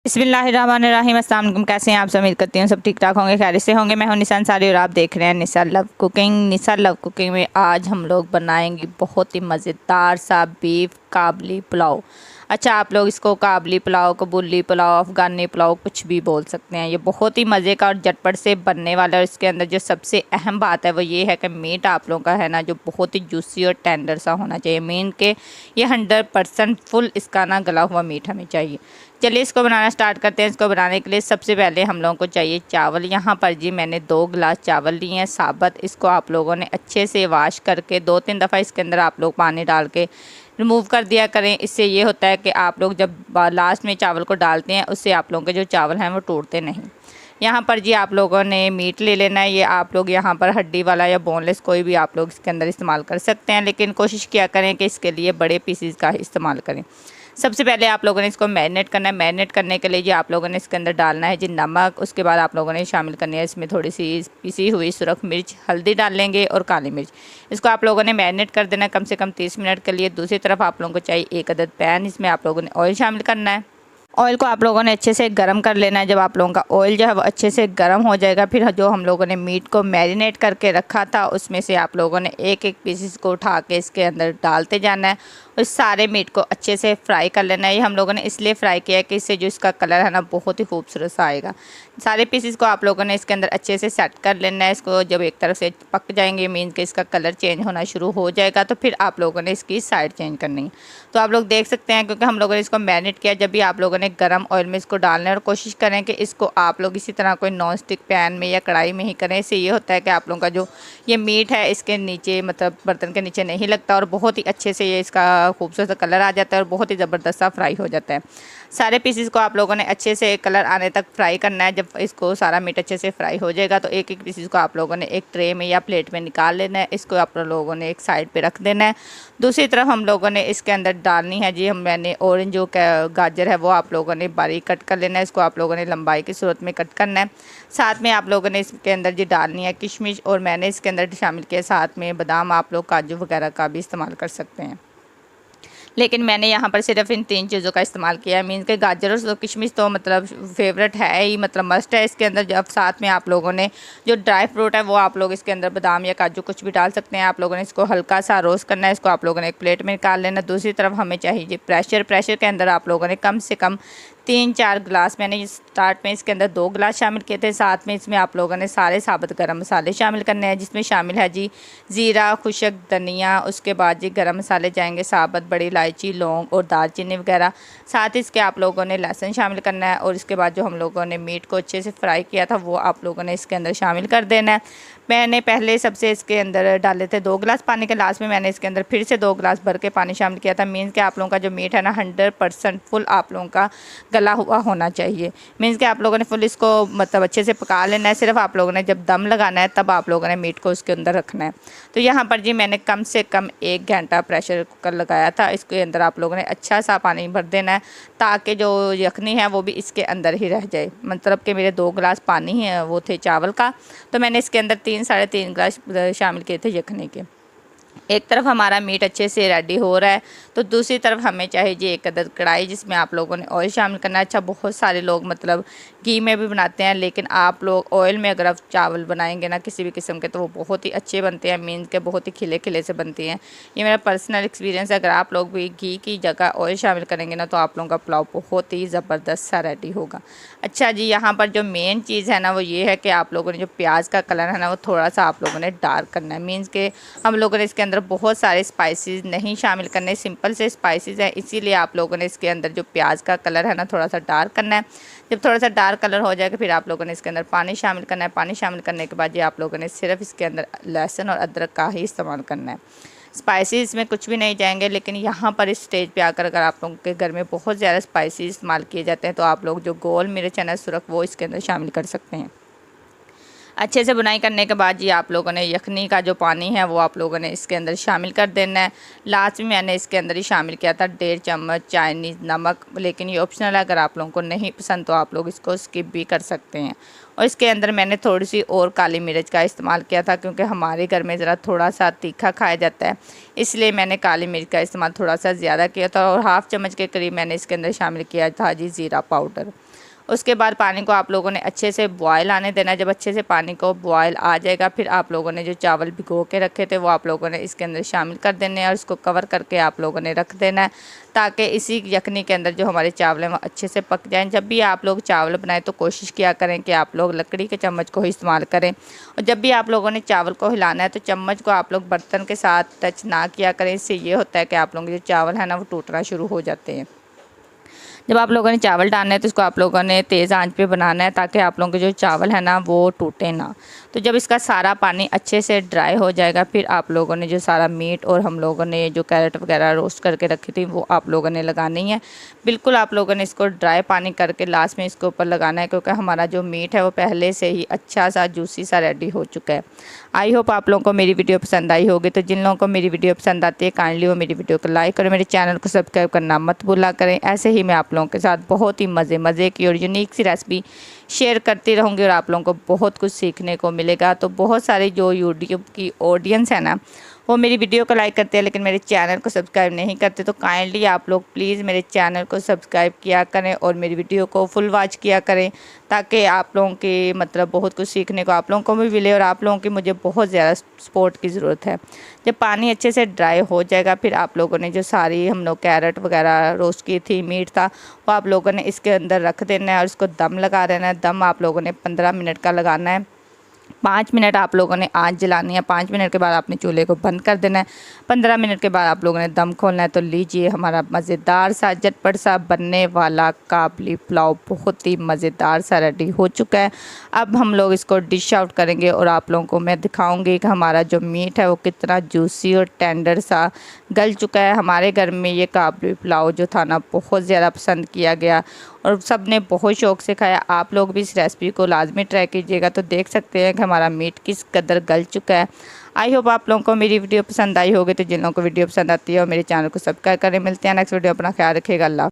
बिस्मिल्लाहिर्रहमानिर्रहीम। अस्सलाम वालेकुम। कैसे हैं आप सब? उम्मीद करती हूँ सब ठीक ठाक होंगे, खैरियत से होंगे। मैं हूँ निसा अंसारी और आप देख रहे हैं निसा लव कुकिंग। निसा लव कुकिंग में आज हम लोग बनाएंगे बहुत ही मज़ेदार सा बीफ काबली पुलाव। अच्छा, आप लोग इसको काबली पुलाव, कबूली पुलाव, अफ़गानी पुलाव कुछ भी बोल सकते हैं। ये बहुत ही मज़े का और झटपट से बनने वाला है। और इसके अंदर जो सबसे अहम बात है वो ये है कि मीट आप लोगों का है ना जो बहुत ही जूसी और टेंडर सा होना चाहिए। मीन के ये 100% फुल इसका ना गला हुआ मीट हमें चाहिए। चलिए इसको बनाना स्टार्ट करते हैं। इसको बनाने के लिए सबसे पहले हम लोगों को चाहिए चावल। यहाँ पर जी मैंने 2 गिलास चावल लिए हैं साबुत। इसको आप लोगों ने अच्छे से वॉश करके 2-3 दफ़ा इसके अंदर आप लोग पानी डाल के रिमूव कर दिया करें। इससे ये होता है कि आप लोग जब लास्ट में चावल को डालते हैं उससे आप लोगों के जो चावल हैं वो टूटते नहीं। यहाँ पर जी आप लोगों ने मीट ले लेना है। ये आप लोग यहाँ पर हड्डी वाला या बोनलेस कोई भी आप लोग इसके अंदर इस्तेमाल कर सकते हैं, लेकिन कोशिश किया करें कि इसके लिए बड़े पीसीज का ही इस्तेमाल करें। सबसे पहले आप लोगों ने इसको मैरिनेट करना है। मैरिनेट करने के लिए जी आप लोगों ने इसके अंदर डालना है जी नमक। उसके बाद आप लोगों ने शामिल करनी है इसमें थोड़ी सी पिसी हुई सुरख मिर्च, हल्दी डाल लेंगे और काली मिर्च। इसको आप लोगों ने मैरिनेट कर देना है कम से कम 30 मिनट के लिए। दूसरी तरफ आप लोगों को चाहिए 1 अदद पैन। इसमें आप लोगों ने ऑयल शामिल करना है। ऑयल को आप लोगों ने अच्छे से गर्म कर लेना है। जब आप लोगों का ऑयल जो है वो अच्छे से गर्म हो जाएगा, फिर जो हम लोगों ने मीट को मैरिनेट करके रखा था उसमें से आप लोगों ने एक एक पीसेस को उठा के इसके अंदर डालते जाना है। उस सारे मीट को अच्छे से फ्राई कर लेना है। ये हम लोगों ने इसलिए फ्राई किया है कि इससे जो इसका कलर है ना बहुत ही खूबसूरत सा आएगा। सारे पीसेस को आप लोगों ने इसके अंदर अच्छे से सेट कर लेना है। इसको जब एक तरफ से पक जाएंगे, मीन्स कि इसका कलर चेंज होना शुरू हो जाएगा, तो फिर आप लोगों ने इसकी साइड चेंज करनी है। तो आप लोग देख सकते हैं क्योंकि हम लोगों ने इसको मैरिनेट किया। जब भी आप लोगों ने गर्म ऑयल में इसको डालना है और कोशिश करें कि इसको आप लोग इसी तरह कोई नॉन स्टिक पैन में या कढ़ाई में ही करें। इससे ये होता है कि आप लोगों का जो ये मीट है इसके नीचे मतलब बर्तन के नीचे नहीं लगता और बहुत ही अच्छे से ये इसका खूबसूरत सा कलर आ जाता है और बहुत ही ज़बरदस्त सा फ्राई हो जाता है। सारे पीसेस को आप लोगों ने अच्छे से कलर आने तक फ्राई करना है। जब इसको सारा मीट अच्छे से फ्राई हो जाएगा तो एक एक पीसेस को आप लोगों ने एक ट्रे में या प्लेट में निकाल लेना है। इसको आप लोगों ने एक साइड पे रख देना है। दूसरी तरफ हम लोगों ने इसके अंदर डालनी है जी मैंने ऑरेंज जो गाजर है वो आप लोगों ने बारीक कट कर लेना है। इसको आप लोगों ने लंबाई की सूरत में कट करना है। साथ में आप लोगों ने इसके अंदर जी डालनी है किशमिश, और मैंने इसके अंदर शामिल किया साथ में बादाम। आप लोग काजू वगैरह का भी इस्तेमाल कर सकते हैं, लेकिन मैंने यहाँ पर सिर्फ इन 3 चीज़ों का इस्तेमाल किया है। मीन्स के गाजर और किशमिश तो मतलब फेवरेट है ही, मतलब मस्ट है इसके अंदर। जब साथ में आप लोगों ने जो ड्राई फ्रूट है वो आप लोग इसके अंदर बादाम या काजू कुछ भी डाल सकते हैं। आप लोगों ने इसको हल्का सा रोस्ट करना है। इसको आप लोगों ने एक प्लेट में निकाल लेना। दूसरी तरफ हमें चाहिए प्रेशर के अंदर आप लोगों ने कम से कम 3-4 गिलास, मैंने स्टार्ट में इसके अंदर 2 गिलास शामिल किए थे। साथ में इसमें आप लोगों ने सारे साबुत गरम मसाले शामिल करने हैं, जिसमें शामिल है जी ज़ीरा, खुशक धनिया, उसके बाद जी गरम मसाले जाएंगे साबुत, बड़ी इलायची, लौंग और दालचीनी वगैरह। साथ ही इसके आप लोगों ने लहसुन शामिल करना है। और इसके बाद जो हम लोगों ने मीट को अच्छे से फ्राई किया था वो आप लोगों ने इसके अंदर शामिल कर देना है। मैंने पहले सबसे इसके अंदर डाले थे 2 गिलास पानी के, लास्ट में मैंने इसके अंदर फिर से 2 गिलास भर के पानी शामिल किया था। मीन्स कि आप लोगों का जो मीट है ना 100% फुल आप लोगों का गला हुआ होना चाहिए। मीन्स कि आप लोगों ने फुल इसको मतलब अच्छे से पका लेना है। सिर्फ आप लोगों ने जब दम लगाना है तब आप लोगों ने मीट को उसके अंदर रखना है। तो यहाँ पर जी मैंने कम से कम 1 घंटा प्रेशर कुकर लगाया था। इसके अंदर आप लोगों ने अच्छा सा पानी भर देना है ताकि जो यखनी है वो भी इसके अंदर ही रह जाए। मतलब कि मेरे 2 गिलास पानी है वो थे चावल का, तो मैंने इसके अंदर 3-3.5 गिलास शामिल किए थे यखनी के। एक तरफ हमारा मीट अच्छे से रेडी हो रहा है तो दूसरी तरफ हमें चाहिए जी 1 अदद कढ़ाई, जिसमें आप लोगों ने ऑयल शामिल करना है। अच्छा, बहुत सारे लोग मतलब घी में भी बनाते हैं, लेकिन आप लोग ऑयल में अगर आप चावल बनाएंगे ना किसी भी किस्म के तो वो बहुत ही अच्छे बनते हैं। मीन के बहुत ही खिले खिले से बनती हैं। ये मेरा पर्सनल एक्सपीरियंस है। अगर आप लोग भी घी की जगह ऑयल शामिल करेंगे ना तो आप लोगों का पुलाव बहुत ही ज़बरदस्त सा रेडी होगा। अच्छा जी, यहाँ पर जो मेन चीज़ है ना वो ये है कि आप लोगों ने जो प्याज का कलर है ना वो थोड़ा सा आप लोगों ने डार्क करना है। मीन्स के हम लोगों ने इसके अंदर बहुत सारे स्पाइसेस नहीं शामिल करने, सिंपल से स्पाइसेस हैं, इसीलिए आप लोगों ने इसके अंदर जो प्याज का कलर है ना थोड़ा सा डार्क करना है। जब थोड़ा सा डार्क कलर हो जाएगा फिर आप लोगों ने इसके अंदर पानी शामिल करना है। पानी शामिल करने के बाद ये आप लोगों ने सिर्फ इसके अंदर लहसुन और अदरक का ही इस्तेमाल करना है। स्पाइसेस में कुछ भी नहीं जाएंगे, लेकिन यहाँ पर इस स्टेज पे आकर अगर आप लोगों के घर में बहुत ज़्यादा स्पाइसेस इस्तेमाल किए जाते हैं तो आप लोग जो गोल मिर्च है ना सुरख वो इसके अंदर शामिल कर सकते हैं। अच्छे से बुनाई करने के बाद ये आप लोगों ने यखनी का जो पानी है वो आप लोगों ने इसके अंदर शामिल कर देना है। लास्ट में मैंने इसके अंदर ही शामिल किया था 1.5 चम्मच चाइनीज़ नमक, लेकिन ये ऑप्शनल है, अगर आप लोगों को नहीं पसंद तो आप लोग इसको स्किप भी कर सकते हैं। और इसके अंदर मैंने थोड़ी सी और काली मिर्च का इस्तेमाल किया था, क्योंकि हमारे घर में ज़रा थोड़ा सा तीखा खाया जाता है, इसलिए मैंने काली मिर्च का इस्तेमाल थोड़ा सा ज़्यादा किया था। और हाफ़ चम्मच के करीब मैंने इसके अंदर शामिल किया था जी ज़ीरा पाउडर। उसके बाद पानी को आप लोगों ने अच्छे से बॉयल आने देना है। जब अच्छे से पानी को बॉयल आ जाएगा, फिर आप लोगों ने जो चावल भिगो के रखे थे वो आप लोगों ने इसके अंदर शामिल कर देने हैं और इसको कवर करके आप लोगों ने रख देना है, ताकि इसी यखनी के अंदर जो हमारे चावल हैं वो अच्छे से पक जाएं। जब भी आप लोग चावल बनाएं तो कोशिश किया करें कि आप लोग लकड़ी के चम्मच को ही इस्तेमाल करें। और जब भी आप लोगों ने चावल को हिलाना है तो चम्मच को आप लोग बर्तन के साथ टच ना किया करें। इससे ये होता है कि आप लोगों के जो चावल है ना वो टूटना शुरू हो जाते हैं। जब आप लोगों ने चावल डालना है तो इसको आप लोगों ने तेज़ आंच पे बनाना है, ताकि आप लोगों के जो चावल है ना वो टूटे ना। तो जब इसका सारा पानी अच्छे से ड्राई हो जाएगा, फिर आप लोगों ने जो सारा मीट और हम लोगों ने जो कैरेट वगैरह रोस्ट करके रखी थी वो आप लोगों ने लगानी है। बिल्कुल आप लोगों ने इसको ड्राई पानी करके लास्ट में इसके ऊपर लगाना है, क्योंकि हमारा जो मीट है वो पहले से ही अच्छा सा जूसी सा रेडी हो चुका है। आई होप आप लोगों को मेरी वीडियो पसंद आई होगी। तो जिन लोगों को मेरी वीडियो पसंद आती है काइंडली वो मेरी वीडियो को लाइक करें, मेरे चैनल को सब्सक्राइब करना मत भूला करें। ऐसे ही मैं आप लोगों के साथ बहुत ही मज़े की और यूनिक सी रेसिपी शेयर करती रहूँगी और आप लोगों को बहुत कुछ सीखने को मिलेगा। तो बहुत सारे जो यूट्यूब की ऑडियंस है ना वो मेरी वीडियो को लाइक करते हैं, लेकिन मेरे चैनल को सब्सक्राइब नहीं करते। तो काइंडली आप लोग प्लीज़ मेरे चैनल को सब्सक्राइब किया करें और मेरी वीडियो को फुल वॉच किया करें, ताकि आप लोगों के मतलब बहुत कुछ सीखने को आप लोगों को भी मिले और आप लोगों की मुझे बहुत ज़्यादा सपोर्ट की ज़रूरत है। जब पानी अच्छे से ड्राई हो जाएगा, फिर आप लोगों ने जो सारी हम लोग कैरेट वगैरह रोस्ट की थी, मीट था, वो आप लोगों ने इसके अंदर रख देना है और उसको दम लगा देना है। दम आप लोगों ने 15 मिनट का लगाना है। 5 मिनट आप लोगों ने आँच जलानी है। 5 मिनट के बाद आपने चूल्हे को बंद कर देना है। 15 मिनट के बाद आप लोगों ने दम खोलना है। तो लीजिए हमारा मज़ेदार सा झटपट सा बनने वाला काबली पुलाव बहुत ही मज़ेदार सा रेडी हो चुका है। अब हम लोग इसको डिश आउट करेंगे और आप लोगों को मैं दिखाऊंगी कि हमारा जो मीट है वो कितना जूसी और टेंडर सा गल चुका है। हमारे घर में ये काबली पुलाव जो था ना बहुत ज़्यादा पसंद किया गया और सब ने बहुत शौक़ से खाया। आप लोग भी इस रेसिपी को लाजमी ट्राई कीजिएगा। तो देख सकते हैं कि हमारा मीट किस कदर गल चुका है। आई होप आप लोगों को मेरी वीडियो पसंद आई होगी। तो जिन लोगों को वीडियो पसंद आती है और मेरे चैनल को सब्सक्राइब करें। मिलते हैं नेक्स्ट वीडियो। अपना ख्याल रखिएगा। अल्लाह।